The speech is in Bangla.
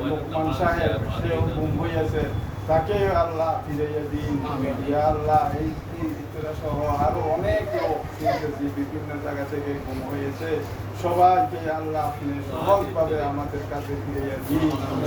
লোকমান সাহেব সেও গুম হইয়াছে, তাকে আল্লাহ ফিরাইয়া দিন। ইয়া আল্লাহ, এই সহ আরো অনেক লোক বিভিন্ন জায়গা থেকে গুম হয়েছে, সবাইকে আল্লাহ আপনি সহজভাবে আমাদের কাছে ফিরাইয়া দিন।